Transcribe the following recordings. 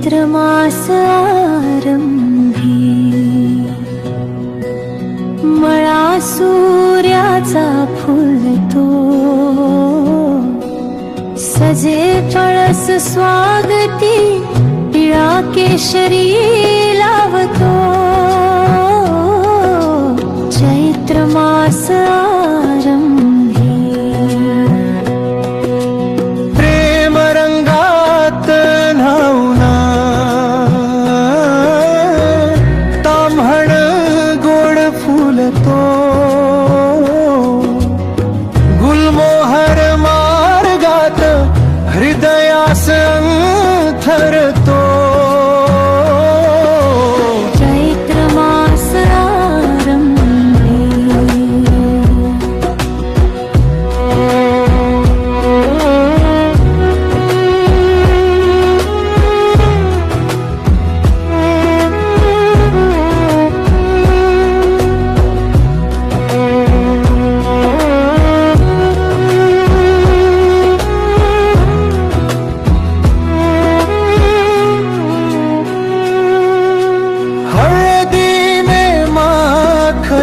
चैत्र मास आरंभी मळा सूर्याचा फुलतो, सजे कळस स्वागती पिळा केशरी लावतो। चैत्र मास आरंभी प्रेम रंगात न्हाऊना ताम्हण गोड फुलतो, गुलमोहर मार्गात हृदयास अंथरतो। चैत्र मास आरंभी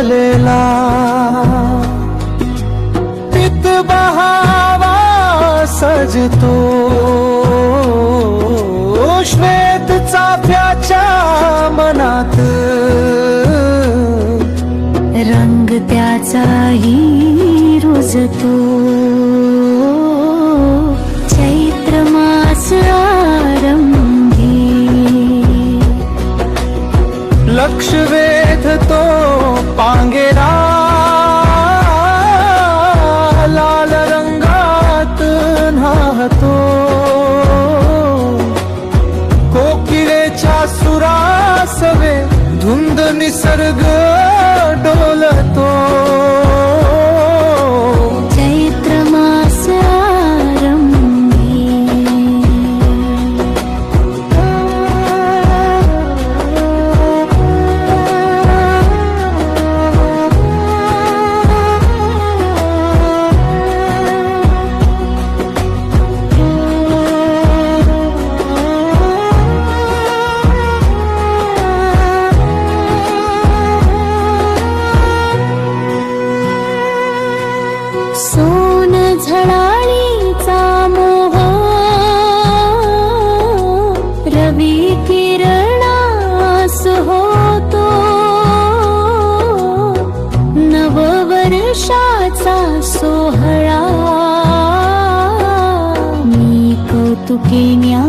लेला पित बहावा सजतो, श्वेत चाफ्याच्या मनात रंग त्याचाही रुजतो। चैत्र मास आरंभी लक्ष वेधतो पांगेरा लाल रंगात न्हातो, कोकिळेच्या सुरासवे धुंद निसर्ग डोलतो। चैत्र मास सोन झळाळीचा मोह रवी किरणास होतो, नववर्षाचा सोहळा मी कौतुके न्या